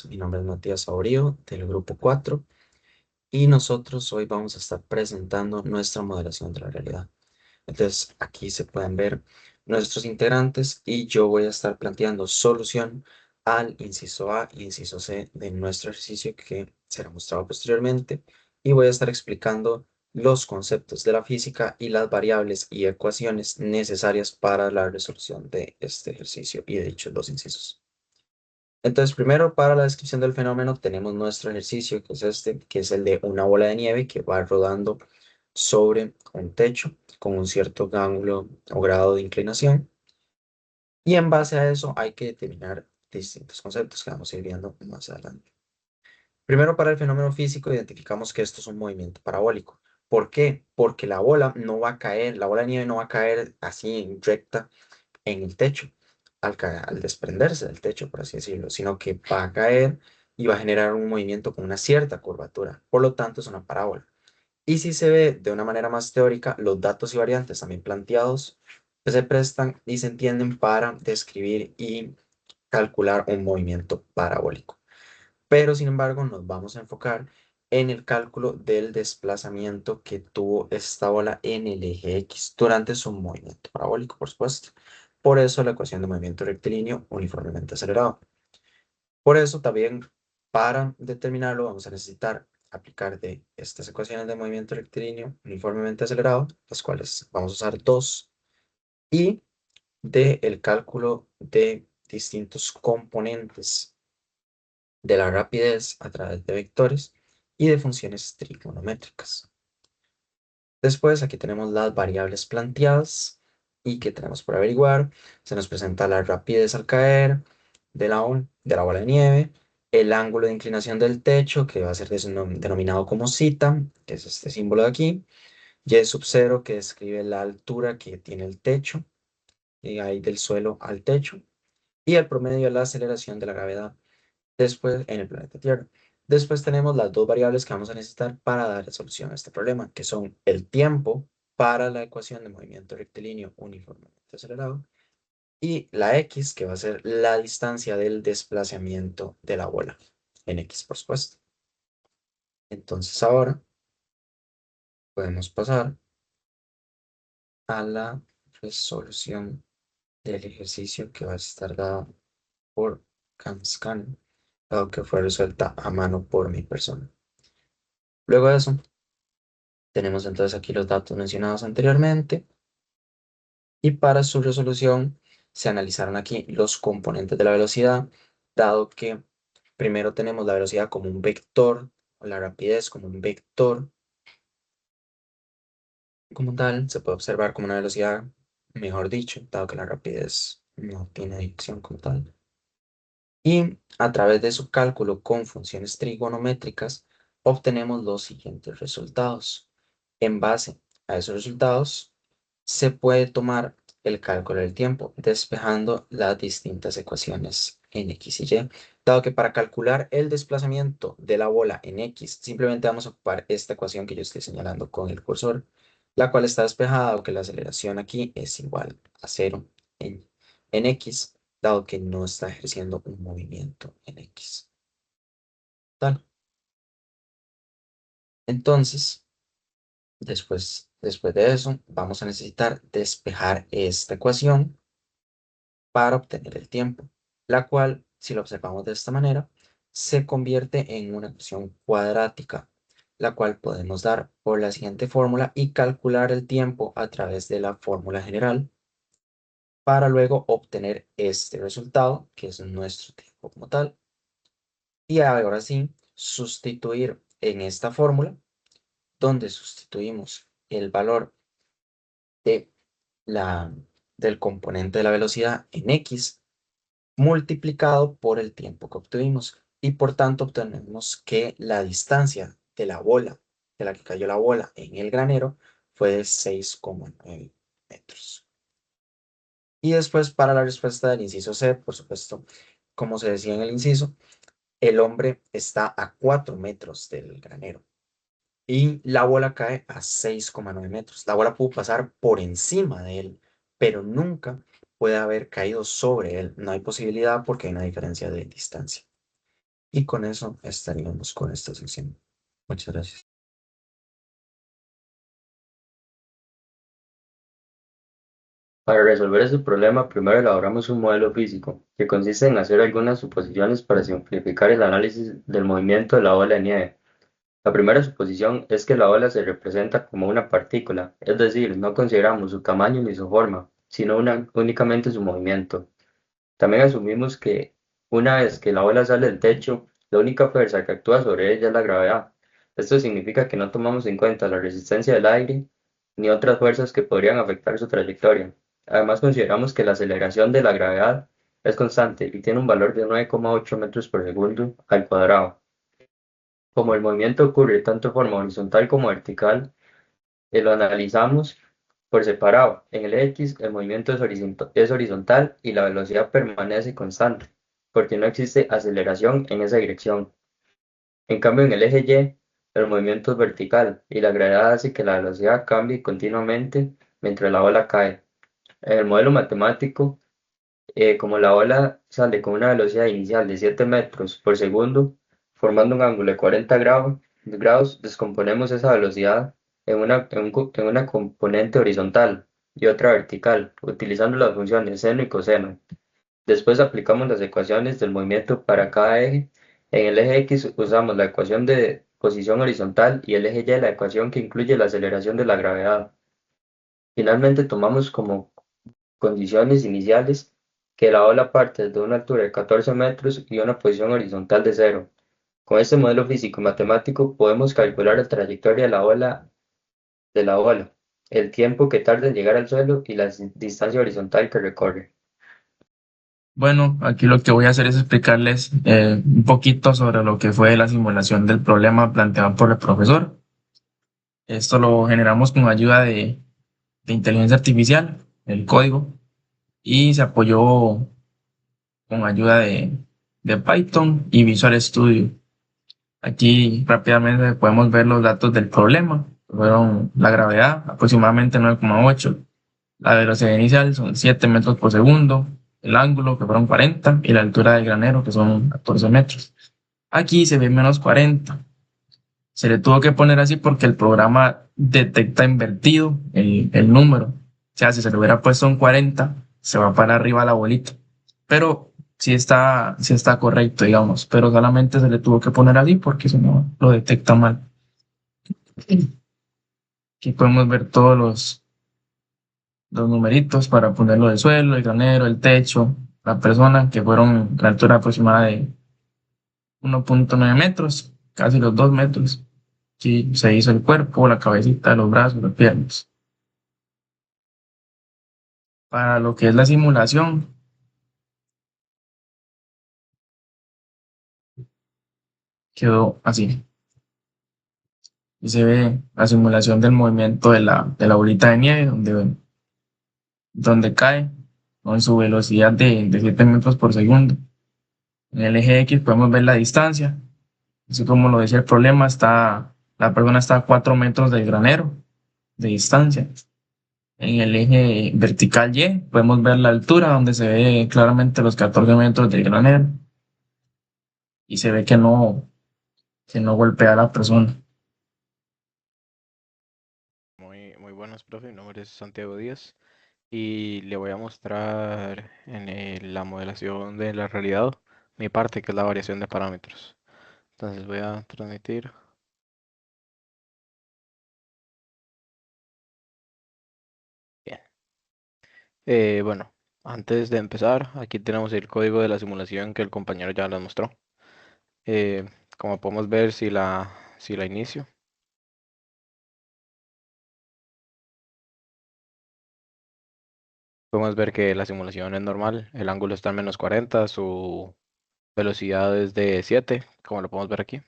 Mi nombre es Matías Saurio del grupo 4 y nosotros hoy vamos a estar presentando nuestra modelación de la realidad. Entonces aquí se pueden ver nuestros integrantes y yo voy a estar planteando solución al inciso A y inciso C de nuestro ejercicio que será mostrado posteriormente y voy a estar explicando los conceptos de la física y las variables y ecuaciones necesarias para la resolución de este ejercicio y de dichos dos incisos. Entonces, primero para la descripción del fenómeno tenemos nuestro ejercicio, que es este, que es el de una bola de nieve que va rodando sobre un techo con un cierto ángulo o grado de inclinación. Y en base a eso hay que determinar distintos conceptos que vamos a ir viendo más adelante. Primero, para el fenómeno físico, identificamos que esto es un movimiento parabólico. ¿Por qué? Porque la bola no va a caer, la bola de nieve no va a caer así en recta en el techo, al desprenderse del techo, por así decirlo, sino que va a caer y va a generar un movimiento con una cierta curvatura. Por lo tanto, es una parábola. Y si se ve de una manera más teórica, los datos y variantes también planteados pues, se prestan y se entienden para describir y calcular un movimiento parabólico. Pero, sin embargo, nos vamos a enfocar en el cálculo del desplazamiento que tuvo esta bola en el eje X durante su movimiento parabólico, por supuesto. Por eso la ecuación de movimiento rectilíneo uniformemente acelerado. Por eso también para determinarlo vamos a necesitar aplicar de estas ecuaciones de movimiento rectilíneo uniformemente acelerado, las cuales vamos a usar dos, y de el cálculo de distintos componentes de la rapidez a través de vectores y de funciones trigonométricas. Después aquí tenemos las variables planteadas y que tenemos por averiguar. Se nos presenta la rapidez al caer de la bola de nieve, el ángulo de inclinación del techo, que va a ser denominado como zeta, que es este símbolo de aquí, y sub 0, que describe la altura que tiene el techo, y ahí del suelo al techo, y el promedio de la aceleración de la gravedad después en el planeta Tierra. Después tenemos las dos variables que vamos a necesitar para dar solución a este problema, que son el tiempo para la ecuación de movimiento rectilíneo uniformemente acelerado y la x, que va a ser la distancia del desplazamiento de la bola, en x, por supuesto. Entonces ahora podemos pasar a la resolución del ejercicio que va a estar dado por CAMSCAN, dado que fue resuelta a mano por mi persona. Luego de eso, tenemos entonces aquí los datos mencionados anteriormente y para su resolución se analizaron aquí los componentes de la velocidad, dado que primero tenemos la velocidad como un vector o la rapidez como un vector como tal, se puede observar como una velocidad, mejor dicho, dado que la rapidez no tiene dirección como tal. Y a través de su cálculo con funciones trigonométricas obtenemos los siguientes resultados. En base a esos resultados, se puede tomar el cálculo del tiempo, despejando las distintas ecuaciones en X y Y, dado que para calcular el desplazamiento de la bola en X, simplemente vamos a ocupar esta ecuación que yo estoy señalando con el cursor, la cual está despejada, o que la aceleración aquí es igual a 0 en X, dado que no está ejerciendo un movimiento en X. Tal. Entonces, después de eso, vamos a necesitar despejar esta ecuación para obtener el tiempo, la cual, si lo observamos de esta manera, se convierte en una ecuación cuadrática, la cual podemos dar por la siguiente fórmula y calcular el tiempo a través de la fórmula general para luego obtener este resultado, que es nuestro tiempo como tal. Y ahora sí, sustituir en esta fórmula, donde sustituimos el valor de la, del componente de la velocidad en x, multiplicado por el tiempo que obtuvimos. Y por tanto obtenemos que la distancia de la bola, de la que cayó la bola en el granero, fue de 6,9 metros. Y después para la respuesta del inciso C, por supuesto, como se decía en el inciso, el hombre está a 4 metros del granero y la bola cae a 6,9 metros. La bola pudo pasar por encima de él, pero nunca puede haber caído sobre él. No hay posibilidad porque hay una diferencia de distancia. Y con eso estaríamos con esta sección. Muchas gracias. Para resolver este problema, primero elaboramos un modelo físico, que consiste en hacer algunas suposiciones para simplificar el análisis del movimiento de la bola de nieve. La primera suposición es que la ola se representa como una partícula, es decir, no consideramos su tamaño ni su forma, sino únicamente su movimiento. También asumimos que una vez que la ola sale del techo, la única fuerza que actúa sobre ella es la gravedad. Esto significa que no tomamos en cuenta la resistencia del aire ni otras fuerzas que podrían afectar su trayectoria. Además, consideramos que la aceleración de la gravedad es constante y tiene un valor de 9,8 metros por segundo al cuadrado. Como el movimiento ocurre tanto de forma horizontal como vertical, lo analizamos por separado. En el X, el movimiento es horizontal y la velocidad permanece constante, porque no existe aceleración en esa dirección. En cambio, en el eje Y, el movimiento es vertical y la gravedad hace que la velocidad cambie continuamente mientras la ola cae. En el modelo matemático, como la ola sale con una velocidad inicial de 7 metros por segundo, formando un ángulo de 40 grados, descomponemos esa velocidad en una componente horizontal y otra vertical, utilizando las funciones seno y coseno. Después aplicamos las ecuaciones del movimiento para cada eje. En el eje X usamos la ecuación de posición horizontal y el eje Y la ecuación que incluye la aceleración de la gravedad. Finalmente tomamos como condiciones iniciales que la ola parte desde una altura de 14 metros y una posición horizontal de cero. Con este modelo físico y matemático podemos calcular la trayectoria de la ola, el tiempo que tarda en llegar al suelo y la distancia horizontal que recorre. Bueno, aquí lo que voy a hacer es explicarles un poquito sobre lo que fue la simulación del problema planteado por el profesor. Esto lo generamos con ayuda de inteligencia artificial, el código, y se apoyó con ayuda de Python y Visual Studio. Aquí rápidamente podemos ver los datos del problema. Fueron la gravedad, aproximadamente 9,8. La velocidad inicial son 7 metros por segundo. El ángulo, que fueron 40. Y la altura del granero, que son 14 metros. Aquí se ve menos 40. Se le tuvo que poner así porque el programa detecta invertido el número. O sea, si se le hubiera puesto un 40, se va para arriba la bolita. Pero sí está correcto, digamos. Pero solamente se le tuvo que poner así porque si no lo detecta mal. Aquí podemos ver todos los numeritos para ponerlo del suelo, el granero, el techo, la persona, que fueron la altura aproximada de 1,9 metros, casi los 2 metros. Aquí se hizo el cuerpo, la cabecita, los brazos, las piernas. Para lo que es la simulación, quedó así. Y se ve la simulación del movimiento de la bolita de nieve, donde cae con su velocidad de 7 metros por segundo. En el eje X podemos ver la distancia. Así como lo decía el problema, la persona está a 4 metros del granero de distancia. En el eje vertical Y podemos ver la altura, donde se ve claramente los 14 metros del granero y se ve que no golpea a la persona. Muy buenos, profe. Mi nombre es Santiago Díaz y le voy a mostrar en la modelación de la realidad mi parte, que es la variación de parámetros. Entonces voy a transmitir. Bien. Bueno, antes de empezar, aquí tenemos el código de la simulación que el compañero ya les mostró. Eh, Como podemos ver, si la inicio, podemos ver que la simulación es normal. El ángulo está en -40, su velocidad es de 7, como lo podemos ver aquí.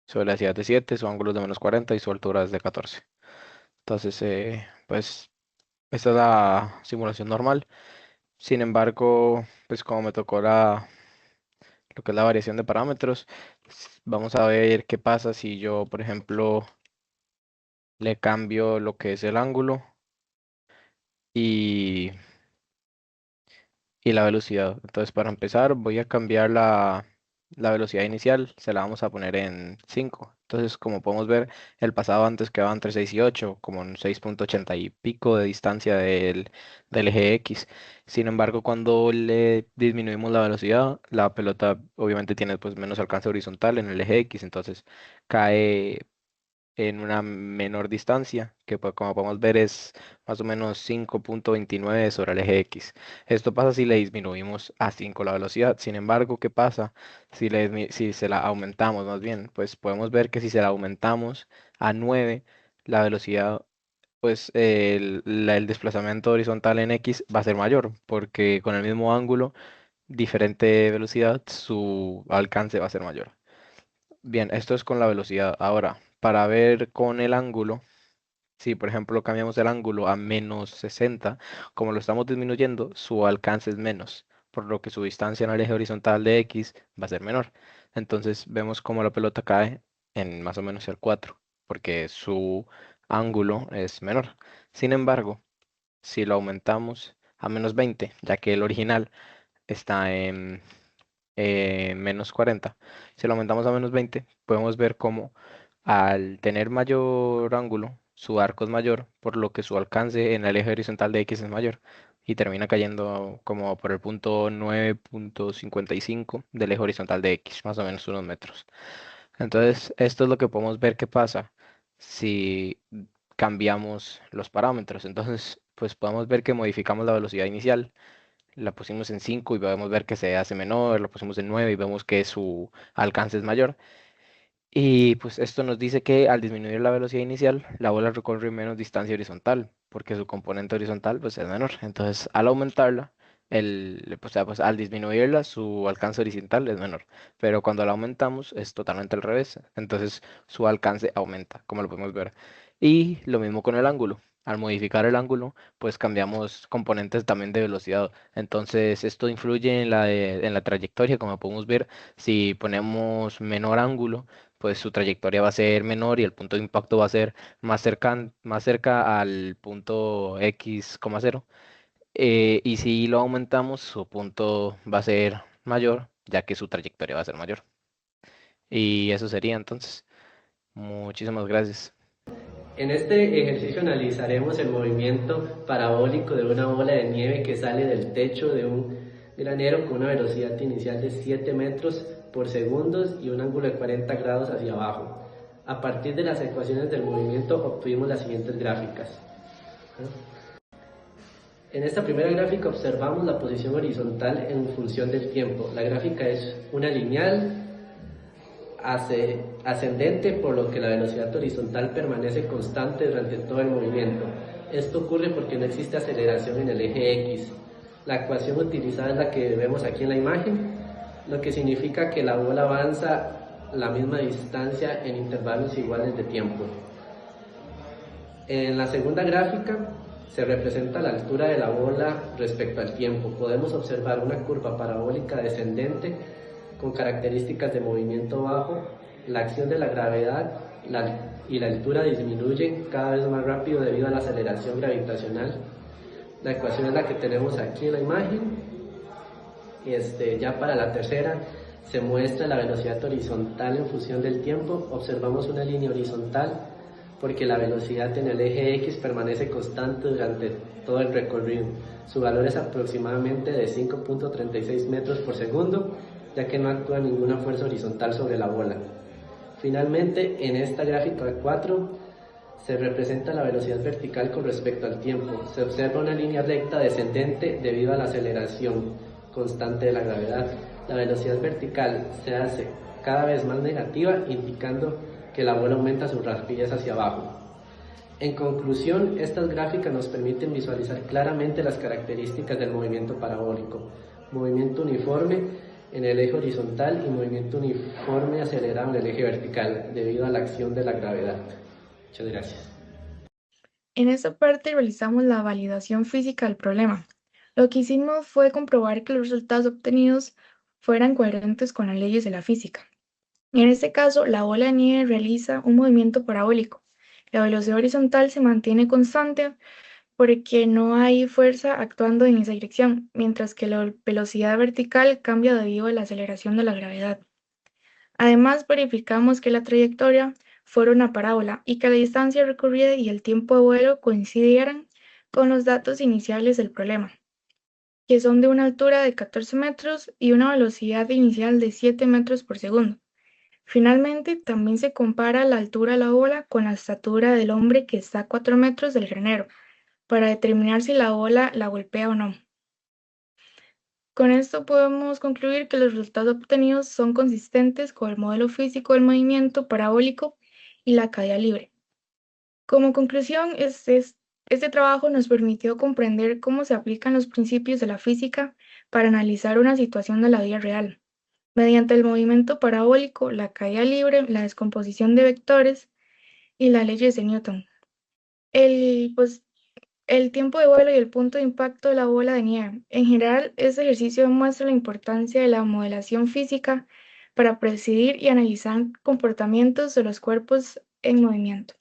Su velocidad es de 7, su ángulo es de -40 y su altura es de 14. Entonces, pues esta es la simulación normal. Sin embargo, pues como me tocó lo que es la variación de parámetros, vamos a ver qué pasa si yo, por ejemplo, le cambio lo que es el ángulo y, y la velocidad. Entonces, para empezar, voy a cambiar la velocidad inicial se la vamos a poner en 5. Entonces, como podemos ver, el pasado antes quedaba entre 6 y 8, como en 6,80 y pico de distancia del eje X. Sin embargo, cuando le disminuimos la velocidad, la pelota obviamente tiene pues menos alcance horizontal en el eje X, entonces cae en una menor distancia, que pues, como podemos ver es más o menos 5,29 sobre el eje X. Esto pasa si le disminuimos a 5 la velocidad. Sin embargo, ¿qué pasa si se la aumentamos más bien? Pues podemos ver que si se la aumentamos a 9 la velocidad, pues el desplazamiento horizontal en X va a ser mayor, porque con el mismo ángulo, diferente velocidad, su alcance va a ser mayor. Bien, esto es con la velocidad. Ahora, para ver con el ángulo, si por ejemplo cambiamos el ángulo a -60, como lo estamos disminuyendo, su alcance es menos, por lo que su distancia en el eje horizontal de X va a ser menor. Entonces vemos como la pelota cae en más o menos el 4, porque su ángulo es menor. Sin embargo, si lo aumentamos a -20, ya que el original está en -40. Si lo aumentamos a -20, podemos ver cómo al tener mayor ángulo, su arco es mayor, por lo que su alcance en el eje horizontal de X es mayor y termina cayendo como por el punto 9,55 del eje horizontal de X, más o menos unos metros. Entonces, esto es lo que podemos ver que pasa si cambiamos los parámetros. Entonces, pues podemos ver que modificamos la velocidad inicial, la pusimos en 5 y podemos ver que se hace menor, la pusimos en 9 y vemos que su alcance es mayor. Y pues esto nos dice que al disminuir la velocidad inicial, la bola recorre menos distancia horizontal, porque su componente horizontal pues es menor. Entonces, al aumentarla, pues, al disminuirla, su alcance horizontal es menor. Pero cuando la aumentamos es totalmente al revés. Entonces, su alcance aumenta, como lo podemos ver. Y lo mismo con el ángulo. Al modificar el ángulo, pues cambiamos componentes también de velocidad. Entonces, esto influye en la trayectoria, como podemos ver. Si ponemos menor ángulo, pues su trayectoria va a ser menor y el punto de impacto va a ser más cerca al punto X,0. Y si lo aumentamos, su punto va a ser mayor, ya que su trayectoria va a ser mayor. Y eso sería entonces. Muchísimas gracias. En este ejercicio analizaremos el movimiento parabólico de una bola de nieve que sale del techo de un granero con una velocidad inicial de 7 metros por segundo y un ángulo de 40 grados hacia abajo. A partir de las ecuaciones del movimiento obtuvimos las siguientes gráficas. En esta primera gráfica observamos la posición horizontal en función del tiempo. La gráfica es una lineal ascendente, por lo que la velocidad horizontal permanece constante durante todo el movimiento. Esto ocurre porque no existe aceleración en el eje X. La ecuación utilizada es la que vemos aquí en la imagen, lo que significa que la bola avanza la misma distancia en intervalos iguales de tiempo. En la segunda gráfica se representa la altura de la bola respecto al tiempo. Podemos observar una curva parabólica descendente con características de movimiento bajo. La acción de la gravedad y la altura disminuyen cada vez más rápido debido a la aceleración gravitacional. La ecuación es la que tenemos aquí en la imagen. Ya para la tercera se muestra la velocidad horizontal en función del tiempo. Observamos una línea horizontal porque la velocidad en el eje X permanece constante durante todo el recorrido. Su valor es aproximadamente de 5,36 metros por segundo, ya que no actúa ninguna fuerza horizontal sobre la bola. Finalmente, en esta gráfica 4 se representa la velocidad vertical con respecto al tiempo. Se observa una línea recta descendente debido a la aceleración constante de la gravedad. La velocidad vertical se hace cada vez más negativa, indicando que la bola aumenta su rapidez hacia abajo. En conclusión, estas gráficas nos permiten visualizar claramente las características del movimiento parabólico: movimiento uniforme en el eje horizontal y movimiento uniforme acelerado en el eje vertical, debido a la acción de la gravedad. Muchas gracias. En esta parte realizamos la validación física del problema. Lo que hicimos fue comprobar que los resultados obtenidos fueran coherentes con las leyes de la física. En este caso, la bola de nieve realiza un movimiento parabólico. La velocidad horizontal se mantiene constante porque no hay fuerza actuando en esa dirección, mientras que la velocidad vertical cambia debido a la aceleración de la gravedad. Además, verificamos que la trayectoria fuera una parábola y que la distancia recorrida y el tiempo de vuelo coincidieran con los datos iniciales del problema, que son de una altura de 14 metros y una velocidad inicial de 7 metros por segundo. Finalmente, también se compara la altura de la ola con la estatura del hombre que está a 4 metros del granero, para determinar si la ola la golpea o no. Con esto podemos concluir que los resultados obtenidos son consistentes con el modelo físico del movimiento parabólico y la caída libre. Como conclusión, este trabajo nos permitió comprender cómo se aplican los principios de la física para analizar una situación de la vida real, mediante el movimiento parabólico, la caída libre, la descomposición de vectores y las leyes de Newton. El tiempo de vuelo y el punto de impacto de la bola de nieve. En general, este ejercicio demuestra la importancia de la modelación física para predecir y analizar comportamientos de los cuerpos en movimiento.